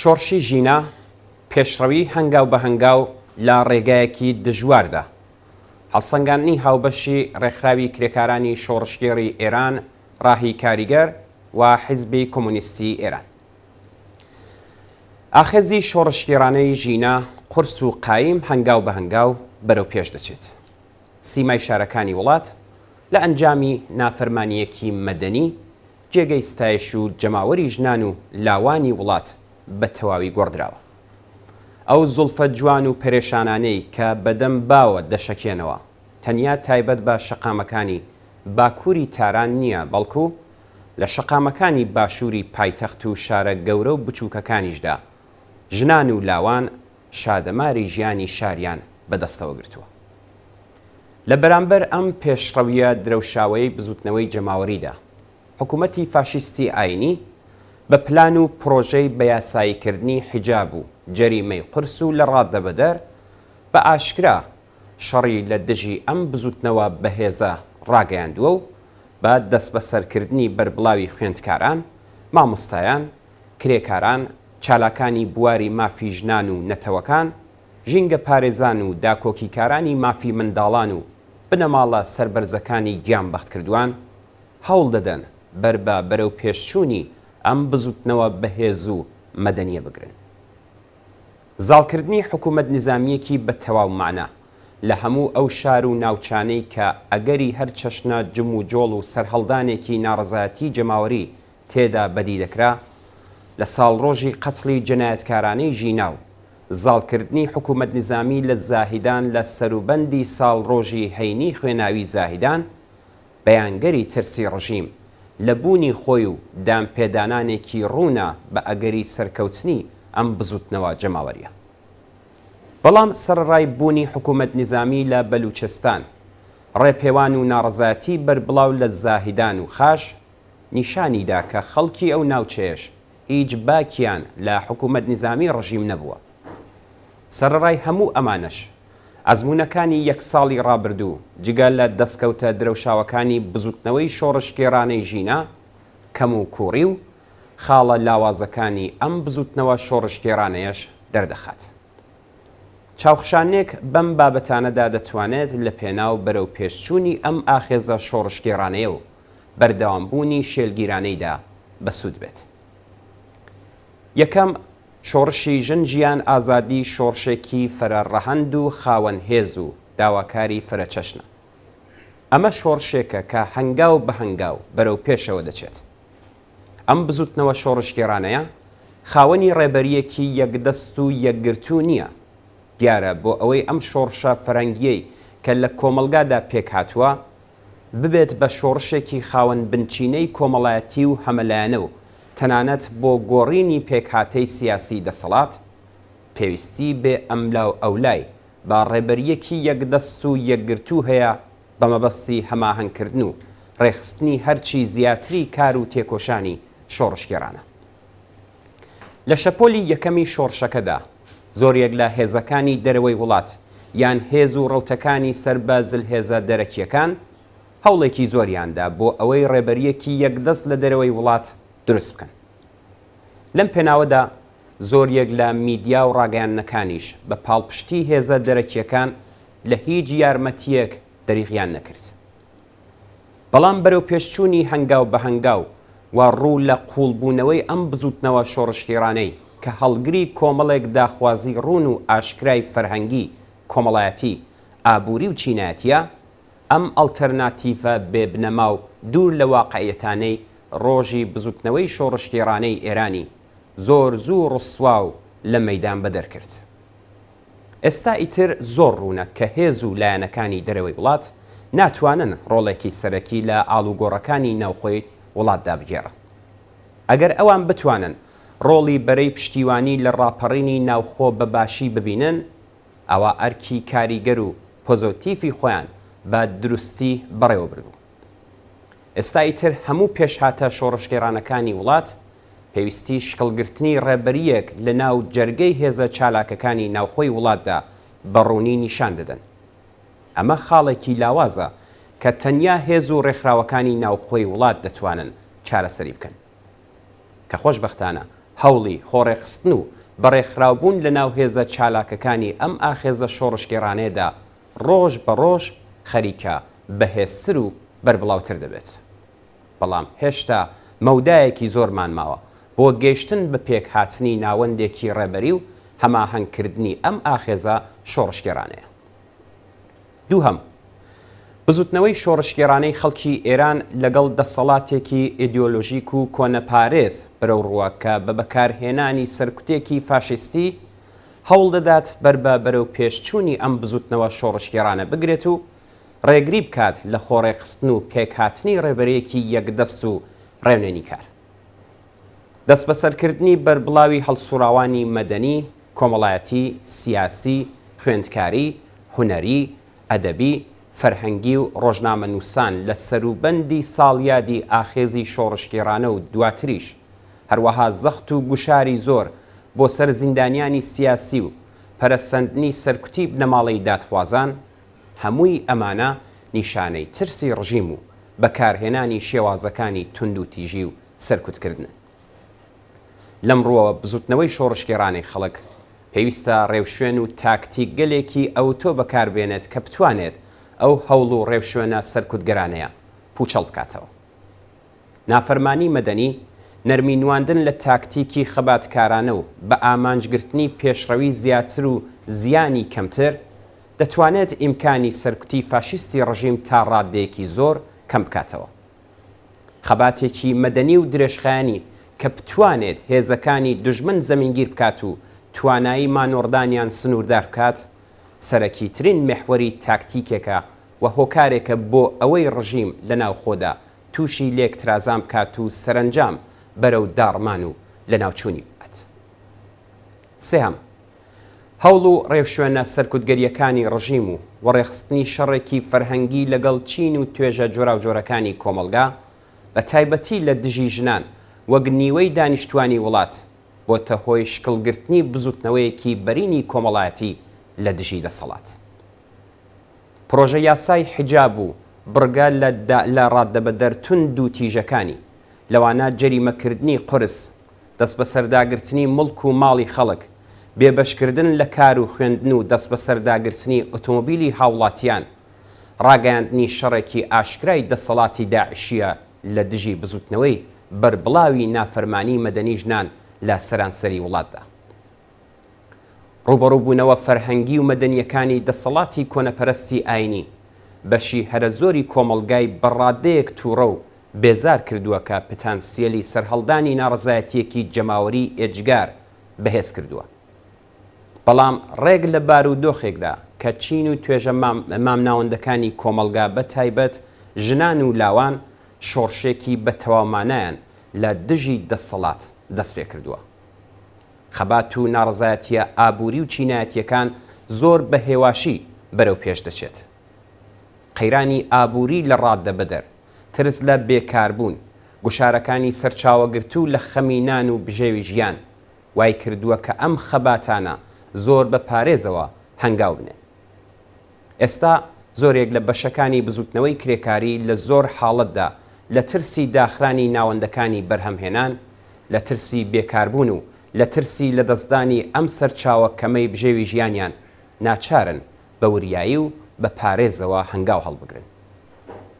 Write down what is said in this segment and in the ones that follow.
شۆڕشی ژینە پێشڕەوی هەنگاو بە هەنگاو لە ڕێگایەکی دژواردا. هەڵسەنگاندنی هاوبەشی ڕێکخراوی کرێکارانی شۆڕشگێڕی ئێران، ڕاهی کاریگەر و حیزبی کۆمونیستی ئێران. ئاخێزی شۆڕشگێڕانەی ژینە قورس و قایم هەنگاو بە هەنگاو بەرەو پێش دەچێت. سیمای شارەکانی وڵات لە ئەنجامی نافەرمانیەکی مەدەنی جێگەی ستایش و جەماوەری ژنان و لاوانی وڵات بە تەواوی گۆڕدراوە. ئەو زوڵفە جوان و پەرێشانانەی کە بەدەم باوە دەشەکێنەوە تەنیا تایبەت بە شەقامەکانی باکووری تاران نییە، بەڵکو لە شەقامەکانی باشووری پایتەخت و شارە گەورە و بچووکەکانیشدا ژنان و لاوان شادەماری ژیانی شاریان بەدەستەوە گرتووە. لە بەرامبەر ئەم پێشڕەویە درەوشاوەی بزوتنەوەی جەماوەریدا، حکوومەتی فاشیستی ئاینی بە پلان و پرۆژەی بەیاساییکردنی حیجاب و جەریمەی قورس و لە ڕاددەبەدەر بە ئاشکرا شەڕی لە دژی ئەم بزوتنەوە بەهێزە ڕاگەیاندووە و بە دەست بەسەرکردنی بەربڵاوی خوێندکاران، مامۆستایان، کرێکاران، چالاکانی بواری مافی ژنان و نەتەوەکان، ژینگە پارێزان و داکۆکیکارانی مافی منداڵان و بنەماڵە سەربەرزەکانی گیانبەخت کردووان هەوڵ دەدەن بەرەو پێشچوونی ئەم بزوتنەوە بەهێز و مەدەنیە بگرن. زاڵکردنی حکوومەت نظامیەکی بە تەواو معنە لە هەموو ئەو شار و ناوچانەی کە ئەگەری هەر چەشنە جم و جۆڵ و سەرهەڵدانێکی ناڕزایەتی جەماوەری تێدا بەدی دەکرا، لە ساڵڕۆژی قەتڵی جەنایەتکارانەی ژینا و زاڵکردنی حکوومەت نظامی لە زاهیدان لە سەروبەندی ساڵڕۆژی هەینی خوێناوی زاهیدان، بەیانگەری ترسی ڕژیم لە بوونی خۆی و دامپێدانانێکی ڕوونە بە ئەگەری سەرکەوتنی ئەم بزوتنەوە جەماوەریە. بەڵام سەرڕای بوونی حکوومەت نظامی لە بەلوچستان، ڕێپێوان و ناڕزایەتی بەربڵاو لە زاهیدان و خاش نیشانیدا کە خەڵکی ئەو ناوچەیەش هیچ باکیان لە حکوومەت نظامی ڕژیم نەبووە. سەرڕای هەموو ئەمانش ئەزمونەکانی یەک ساڵی ڕابردوو جگە لە دەستکەوتە درەوشاوەکانی بزوتنەوەی شۆڕشگێڕانەی ژینە، کەم و کوڕی و خاڵە لاوازەکانی ئەم بزوتنەوە شۆڕشگێڕانەیەش دەردەخات. چاوخشانێک بەم بابەتانەدا دەتوانێت لە پێناو بەرەو پێشچوونی ئەم ئاخێزە شۆڕشگێڕانەیە و بەردەوامبوونی شێلگیرانەیدا بەسوود بێت. یەکەم، شۆڕشی ژن ژیان ئازادی شۆڕشێکی فەرەڕەهەند و خاوەن هێز و داواکاری فەرەچەشنە. ئەمە شۆڕشێکە کە هەنگاو بە هەنگاو بەرەو پێشەوە دەچێت. ئەم بزوتنەوە شۆڕشگێڕانەیە خاوەنی ڕێبەریەکی یەکدەست و یەکگرتوو نییە. دیارە بۆ ئەوەی ئەم شۆڕشە فەرەنگیەی کە لە کۆمەلگادا پێک هاتووە ببێت بە شۆڕشێکی خاوەن بنچینەی کۆمەڵایەتی و هەمەلایەنە و تەنانەت بۆ گۆڕینی پێکهاتەی سیاسی دەسەڵات، پێویستی بێ ئەملاو ئەولای با ڕێبەریەکی یەکدەست و یەکگرتوو هەیە بە مەبەستی هەماهەنگکردن و ڕێخستنی هەرچی زیاتری کار و تێکۆشانی شۆڕشگێڕانە. لە شەپۆلی یەکەمی شۆڕشەکەدا زۆرێک لە هێزەکانی دەرەوەی وڵات یان هێز و ڕەوتەکانی سەر بە زلهێزە دەرەکیەکان هەوڵێکی زۆریاندا بۆ ئەوەی ڕێبەریەکی یەکدەست لە دەرەوەی وڵات دروست بکەن. لەم پێناوەدا زۆریەک لە میدیا و ڕاگەیاندنەکانیش بە پاڵپشتی هێزە دەرەکیەکان لە هیچ یارمەتیەک دەریغیان نەکرد. بەڵام بەرەو پێشچوونی هەنگاو بە هەنگاو و ڕوو لە قوڵبوونەوەی ئەم بزوتنەوە شۆڕشگێڕانەی کە هەڵگری کۆمەڵێک داخوازی ڕوون و ئاشکرای فەرهەنگی، کۆمەڵایەتی، ئابووری و چینایەتیە، ئەم ئەڵتەرناتیڤە بێبنەما و دوور لە واقعیەتانەی ڕۆژی بزوتنەوەی شۆڕشگێڕانەی ئێرانی زۆر زوو ڕسوا و لە مەیدان بەدەرکرد. ئێستا ئیتر زۆر ڕوونە کە هێز و لایەنەکانی دەرەوەی وڵات ناتوانن ڕۆڵێکی سەرەکی لە ئاڵوگۆڕەکانی ناوخۆی وڵاتدا بگێڕن. ئەگەر ئەوان بتوانن ڕۆڵی بەرەی پشتیوانی لە ڕاپەڕینی ناوخۆ بەباشی ببینن، ئەوە ئەرکی کاریگەر و پۆزۆتیفی خۆیان بە دروستی بەڕێوە بردوو. ئێستا ئیتر هەموو پێشهاتە شۆڕشگێڕانەکانی وڵات پێویستی شکڵگرتنی ڕێبەریەک لە ناو جەرگەی هێزە چالاکەکانی ناوخۆی وڵاتدا بەڕوونی نیشان دەدەن. ئەمە خاڵێکی لاوازە کە تەنیا هێز و ڕێکخراوەکانی ناوخۆی وڵات دەتوانن چارەسەری بکەن، کە خۆشبەختانە هەوڵی خۆڕێخستن و بەڕێکخراوبوون لە ناو هێزە چالاکەکانی ئەم ئاخێزە شۆڕشگێڕانێدا ڕۆژ بە ڕۆژ خەریکە بەهێزتر و بەربڵاوتر دەبێت. بەڵام هێشتا مەودایەکی زۆرمان ماوە بۆ گەیشتن بە پێک هاتنی ناوەندێکی ڕێبەری و هەماهەنگکردنی ئەم ئاخێزە شۆڕشگێڕانەیە. دووهەم، بزوتنەوەی شۆڕشگێڕانەی خەڵکی ئێران لەگەڵ دەسەڵاتێکی ئیدیۆلۆژیک و کۆنەپارێز بەرەو ڕووەکە بە بەکارهێنانی سەرکوتێکی فاشیستی هەوڵ دەدات بەرەو پێشچوونی ئەم بزوتنەوە شۆڕشگێڕانە بگرێت و ڕێگری بکات لە خۆڕێخستن و پێکهاتنی ڕێبەرەیەکی یەکدەست و ڕێونێنی کار. دەست بەسەرکردنی بەربڵاوی هەڵسوراوانی مەدەنی، کۆمەڵایەتی، سیاسی، خوێندکاری، هونەری، ئەدەبی، فەرهەنگی و ڕۆژنامە نووسان لە سەروبەندی ساڵیادی ئاخێزی شۆڕشگێڕانە و دواتریش هەروەها زەخت و گوشاری زۆر بۆ سەر زیندانیانی سیاسی و پەرەسەندنی سەرکوتی بنەماڵەی دادخوازان، هەمووی ئەمانە نیشانەی ترسی ڕژیم و بەکارهێنانی شێوازەکانی تند و تیژی و سەرکوتکردن. لەم ڕووەوە بزوتنەوەی شۆڕشگێڕانەی خەڵک پێویستە ڕێوشوێن و تاکتیک گەلێکی ئەوتۆ بەکاربێنێت کە بتوانێت ئەو هەوڵ و ڕێوشوێنە سەرکوتگەرانەیە پوچەڵ بکاتەوە. نافەرمانی مەدەنی، نەرمی نواندن لە تاکتیکی خەباتکارانە و بە ئامانجگرتنی پێشڕەوی زیاتر و زیانی کەمتر دەتوانێت ئیمکانی سەرکوتی فاشیستی ڕژیم تا ڕادەیەکی زۆر کەم بکاتەوە. خەباتێکی مەدەنی و درێژخایانی کە بتوانێت هێزەکانی دژمن زەمینگیر بکات و توانایی مانۆڕدانیان سنووردار بکات، سەرەکی ترین مێحوەری تاکتیکێکە و هۆکارێکە بۆ ئەوەی ڕژیم لە ناو خۆدا تووشی لێک ترازام بکات و سەرنجام بەرەو داڕمان و لە ناوچوونی بات. سێهەم، هەوڵ و ڕێوشوێنە سەرکوتگەریەکانی ڕژیم و وەڕێخستنی شەڕێکی فەرهەنگی لەگەڵ چین و توێژە جۆراوجۆرەکانی کۆمەلگا بە تایبەتی لە دژی ژنان وەک نیوەی دانیشتوانی وڵات بۆتە هۆی شکڵگرتنی بزوتنەوەیەکی بەرینی کۆمەڵایەتی لە دژی دەسەڵات. پرۆژە یاسای حیجاب و بڕگە لە ڕاددەبەدەر تند و تیژەکانی، لەوانە جەریمەکردنی قورس، دەست بە سەرداگرتنی مڵک و ماڵی خەڵک، بێبەشکردن لە کار و خوێندن و دەست بە سەرداگرتنی ئۆتۆمۆبیلی هاوڵاتیان، ڕاگەیاندنی شەڕێکی ئاشکرای دەسەڵاتی داعشیە لە دژی بزوتنەوەی بەربڵاوی نافەرمانی مەدەنی ژنان لە سەرانسەری وڵاتدا. ڕوبەڕووبوونەوە فەرهەنگی و مەدەنیەکانی دەسەڵاتی کۆنەپەرستی ئاینی بەشی هەرە زۆری کۆمەڵگای بەڕادەیەک تووڕە و بێزار کردووە کە پتانسیەلی سەرهەڵدانی ناڕزایەتیەکی جەماوەری ئێجگار بەهێز کردووە. بەڵام ڕێک لە بارودۆخێکدا کە چین و توێژە مامناوەندەکانی کۆمەلگا بە تایبەت ژنان و لاوان شۆڕشێکی بە تەواومانایان لە دژی دەسەڵات دەست پێ کردووە. خەبات و ناڕزایەتیە ئابووری و چینایەتیەکان زۆر بە هێواشی بەرەو پێش دەچێت. قەیرانی ئابووری لە ڕاددەبەدەر، ترس لە بێکاربوون، گوشارەکانی سەرچاوەگرت و لە خەمینان و بژێوی ژیان وای کردووە کە ئەم خەباتانە زۆر بە پارێزەوە هەنگاو بنێ. ئێستا زۆرێک لە بەشەکانی بزوتنەوەی کرێکاری لە زۆر حاڵەتدا لە ترسی داخرانی ناوەندەکانی بەرهەمهێنان، لە ترسی بێکاربوون و لە ترسی لە دەستدانی ئەم سەرچاوە کەمەی بژێوی ژیانیان ناچارن بە وریایی و بە پارێزەوە هەنگاو هەڵبگرن.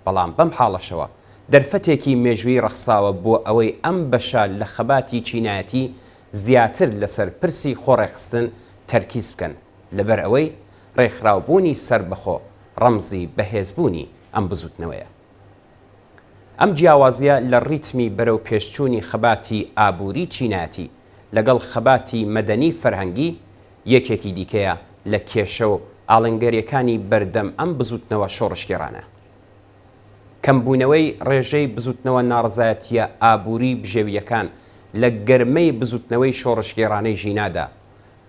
بەڵام بەم حاڵەشەوە دەرفەتێکی مێژووی ڕەخساوە بۆ ئەوەی ئەم بەشە لە خەباتی چینایەتی زیاتر لەسەر پرسی خۆڕێخستن تەرکیز بکەن، لەبەر ئەوەی ڕێکخراوبوونی سربەخۆ ڕەمزی بەهێزبوونی ئەم بزوتنەوەیە. ئەم جیاوازیە لە ڕیتمی بەرەو پێشچوونی خەباتی ئابووری چینایەتی لەگەڵ خەباتی مەدەنی فەرهەنگی یەکێکی دیکەیە لە کێشە و ئاڵنگەریەکانی بەردەم ئەم بزوتنەوە شۆڕشگێڕانە. کەمبوونەوەی ڕێژەی بزوتنەوە ناڕزایەتیە ئابووری بژێویەکان لە گەرمەی بزوتنەوەی شۆڕشگێڕانەی ژینادا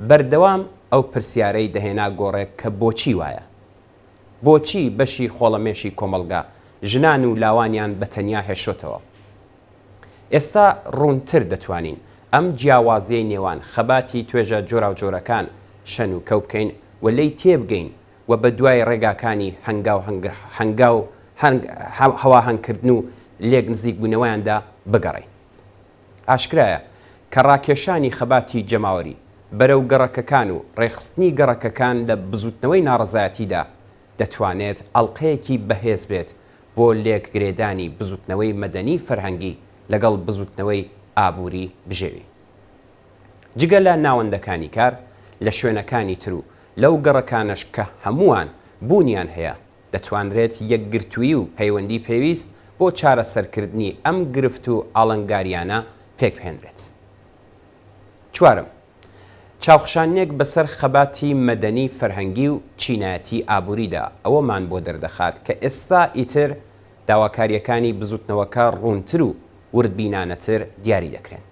بەردەوام ئەو پرسیارەی دەهێنا گۆڕێک کە بۆچی وایە؟ بۆچی بەشی خۆڵەمێشی کۆمەلگا ژنان و لاوانیان بەتەنیا هێشۆتەوە؟ ئێستا ڕوونتر دەتوانین ئەم جیاوازیەی نێوان خەباتی توێژە جۆراوجۆرەکان شەن و کەو بکەین و لەی تێبگەین و بە دوای ڕێگاکانی هەنگاو هەواهەنگکردن و لێک نزیک بوونەوەیاندا بگەڕین. ئاشکرایە کە ڕاکێشانی خەباتی جەماوەری بەرەو گەڕەکەکان و ڕێخستنی گەڕەکەکان لە بزوتنەوەی ناڕەزایەتیدا دەتوانێت ئەڵقەیەکی بەهێز بێت بۆ لێکگرێدانی بزوتنەوەی مەدەنی فەرهەنگی لەگەڵ بزوتنەوەی ئابووری بژێوی. جگە لە ناوەندەکانی کار لە شوێنەکانی تر و لەو گەڕەکانش کە هەمووان بوونیان هەیە دەتوانرێت یەکگرتووی و پەیوەندی پێویست بۆ چارەسەرکردنی ئەم گرفت و ئاڵنگاریانە پێکهێنرێت. چوارم، چاوخشانێک بەسەر خەباتی مەدەنی فەرهەنگی و چینایەتی ئابووریدا ئەوەمان بۆ دەردەخات کە ئێستا ئیتر داواکاریەکانی بزوتنەوەکە ڕوونتر و وردبینانەتر دیاری دەکرێن.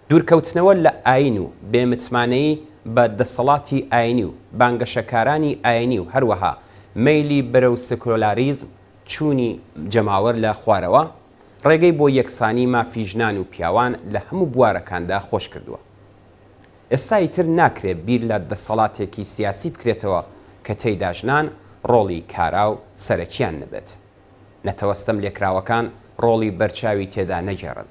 دوورکەوتنەوە لە ئاین و بێمتمانەیی بە دەسەڵاتی ئاینی و بانگەشەکارانی ئاینی و هەروەها مەیلی بەرەو سکۆلاریزم چوونی جەماوەر لە خوارەوە ڕێگەی بۆ یەکسانی مافی ژنان و پیاوان لە هەموو بوارەکاندا خۆش کردووە. ئێستا ئیتر ناکرێت بیر لە دەسەڵاتێکی سیاسی بکرێتەوە کە تێیدا ژنان ڕۆڵی کارا و سەرەکیان نەبێت. نەتەوەستەم لێکراوەکان ڕۆڵی بەرچاوی تێدا نەجێڕن.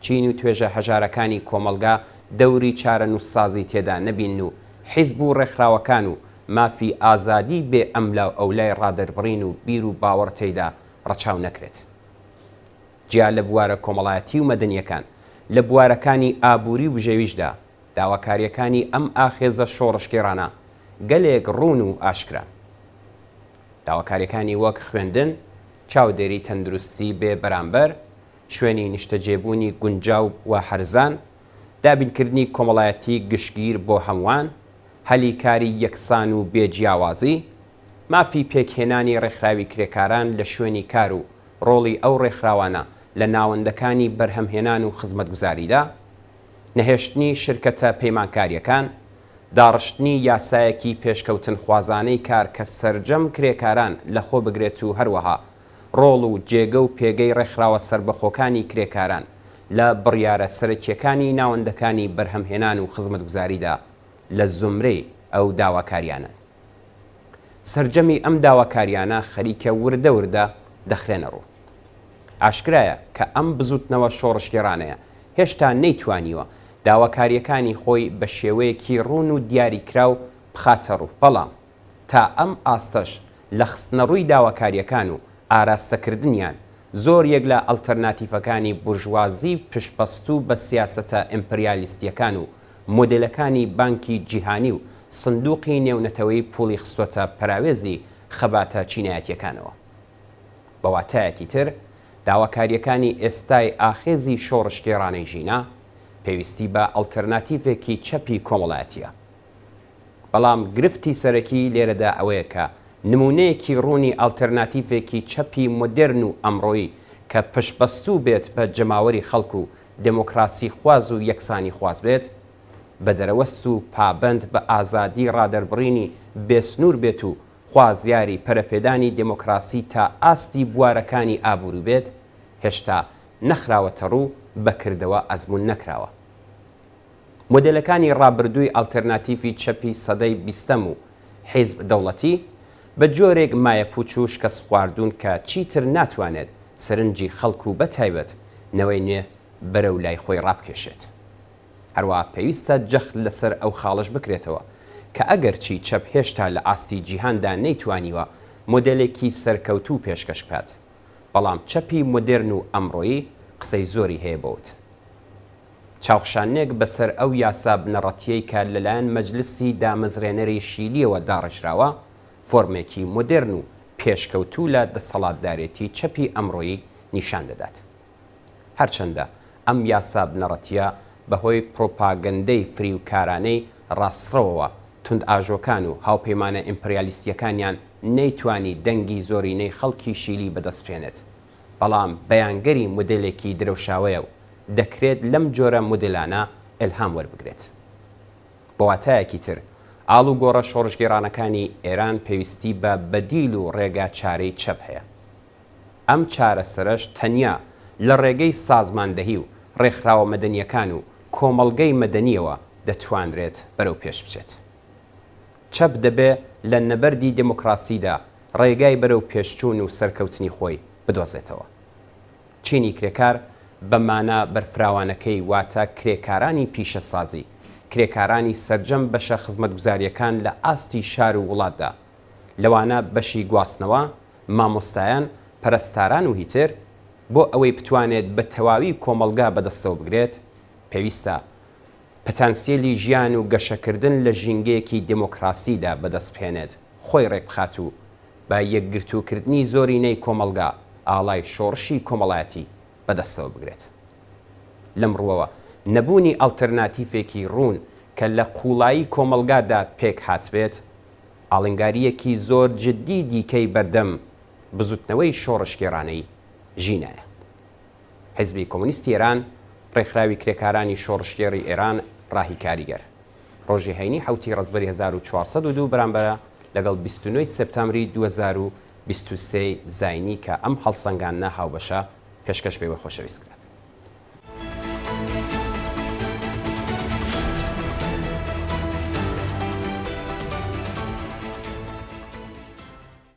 چین و توێژە هەژارەکانی کۆمەلگا دەوری چارە نووسسازی تێدا نەبین و حیزب و ڕێکخراوەکان و مافی ئازادی بێ ئەملا و ئەولای ڕادەربڕین و بیر و باوەڕ تێیدا ڕەچاو نەکرێت. جیا لە بوارە کۆمەڵایەتی و مەدەنیەکان لە بوارەکانی ئابووری و بژێویشدا داواکاریەکانی ئەم ئاخێزە شۆڕشکێڕانە گەلێک ڕوون و ئاشکرا. داواکاریەکانی وەک خوێندن، چاودێری تەندروستی بێ بەرامبەر، شوێنی نیشتەجێبوونی گونجاو و هەرزان، دابینکردنی کۆمەڵایەتی گشتگیر بۆ هەمووان، هەلی کاری یەکسان و بێجیاوازی، مافی پێکهێنانی ڕێکخراوی کرێکاران لە شوێنی کار و ڕۆڵی ئەو ڕێکخراوانە لە ناوەندەکانی بەرهەمهێنان و خزمەتگوزاریدا، نەهێشتنی شرکەتە پەیمانکاریەکان، داڕشتنی یاسایەکی پێشکەوتن خوازانەی کار کە سەرجەم کرێکاران لەخۆ بگرێت و هەروەها ڕۆڵ و جێگە و پێگەی ڕێکخراوە سربەخۆکانی کرێکاران لە بڕیارە سەرەکیەکانی ناوەندەکانی بەرهەمهێنان و خزمەتگوزاریدا لە زومرەی ئەو داواکاریانە. سەرجەمی ئەم داواکاریانە خەریکە وردە وردە دەخرێنە ڕوو. ئاشکرایە کە ئەم بزوتنەوە شۆڕشکێڕانەیە هێشتا نەیتوانیوە داواکاریەکانی خۆی بە شێوەیەکی ڕوون و دیاریکراو بخاتە ڕوو. بەڵام تا ئەم ئاستەش لە خستنەڕووی داواکاریەکان و ئاراستەکردنیان زۆر یەک لە ئەڵتەرناتیڤەکانی بورژوازی پشتبەست و بە سیاسەتە ئیمپریالیستیەکان و مۆدلەکانی بانکی جیهانی و سندوقی نێونەتەوەی پوڵی خستۆتە پەراوێزی خەباتە چینایەتیەکانەوە. بەواتایەکی تر داواکاریەکانی ئێستای ئاخێزی شۆڕشکێڕانەی ژینە پێویستی بە ئەڵتەرناتیڤێکی چەپی کۆمەڵایەتیە. بەڵام گرفتی سەرەکی لێرەدا ئەوەیە کە نمونەیەکی ڕوونی ئەڵتەرناتیڤێکی چەپی مۆدێرن و ئەمڕۆیی کە پشتبەستوو بێت بە جەماوەری خەڵک و دموکراسی خواز و یەکسانی خواز بێت، بە دەرەوەست و پابند بە ئازادی ڕادەربڕینی بێسنوور بێت و خوازیاری پەرەپێدانی دموکراسی تا ئاستی بوارەکانی ئابووری بێت، هێشتا نەخراوەتە ڕوو بەکردەوە ئەزمون نەکراوە. مۆدلەکانی ڕابردووی ئەڵتەرناتیڤی چەپی سەدەی بیستەم و حیزب دەوڵەتی بە جۆرێک مایە پوچ و شکەست خواردوون کە چیتر ناتوانێت سەرنجی خەڵک و بەتایبەت نەوەی نوێ بەرەو لای خۆی ڕابکێشێت. هەروە پێویستە جەخت لەسەر ئەو خاڵش بکرێتەوە کە ئەگەرچی چەپ هێشتا لە ئاستی جیهاندا نەیتوانیوە مۆدلێکی سەرکەوتوو پێشکەش بکات، بەڵام چەپی مۆدێرن و ئەمڕۆیی قسەی زۆری هەیە بۆت. چاوخشانێک بەسەر ئەو یاسا بنەڕەتیەی کە لەلایەن مەجلیسی دامەزرێنەری شیلیەوە داڕێژراوە فۆرمێکی مۆدێرن و پێشکەوتوو لە دەسەڵاتدارێتی چەپی ئەمڕۆیی نیشان دەدات. هەرچەندە ئەم یاسا بنەڕەتیە بەهۆی پرۆپاگەندەی فریوکارانەی ڕاستڕەوەوە تند ئاژۆکان و هاوپەیمانە ئیمپریالیستیەکانیان نەیتوانی دەنگی زۆرینەی خەڵکی شیلی بەدەستپێنێت، بەڵام بەیانگەری مودێلێکی درەوشاوەیە و دەکرێت لەم جۆرە مودێلانە ئیلهام وەربگرێت. بەواتایەکی تر ئاڵ و گۆڕە شۆڕژگێڕانەکانی ئێران پێویستی بە بەدیل و ڕێگا چارەی چەپ هەیە. ئەم چارەسەرش تەنیا لە ڕێگەی سازماندەهی و ڕێکخراوە مەدەنیەکان و کۆمەڵگەی مەدەنیەوە دەتوانرێت بەرەو پێش بچێت. چەپ دەبێ لە نەبەردی دموکراسیدا ڕێگای بەرەو پێشچوون و سەرکەوتنی خۆی بدۆزێتەوە. چینی کرێکار بەمانە بەرفراوانەکەی واتە کرێکارانی پیشەسازی، کرێکارانی سەرجەم بەشە خزمەتگوزاریەکان لە ئاستی شار و وڵاتدا، لەوانە بەشی گواستنەوە، مامۆستایان، پەرستاران و هیتر، بۆ ئەوەی بتوانێت بە تەواوی کۆمەلگا بەدەستەوە بگرێت، پێویستە پەتانسیێلی ژیان و گەشەکردن لە ژینگەیەکی دموکراسیدا بەدەست بهێنێت، خۆی ڕێکبخات و بە یەکگرتووکردنی زۆری نەی کۆمەلگا ئاڵای شۆڕشی کۆمەڵایەتی بەدەستەوە بگرێت. لەم ڕووەوە نەبوونی ئەڵتەرناتیڤێکی ڕوون کە لە قوڵایی کۆمەلگادا پێک هاتبێت، ئاڵنگاریەکی زۆر جددی دیکەی بەردەم بزوتنەوەی شۆڕشگێڕانەی ژینایە. حیزبی کۆمونیستی ئێران ڕێکخراوی کرێکارانی شۆڕشگێڕی ئێران ڕاهی کاریگەر ڕۆژی هەینی حوتی ڕزبەری 1402 بەرامبەرە لەگەڵ 29 سپتامبری 2023 زاینی کە ئەم هەڵسەنگانە هاوبەشە پێشکەش پێوە خۆشەویست کرد.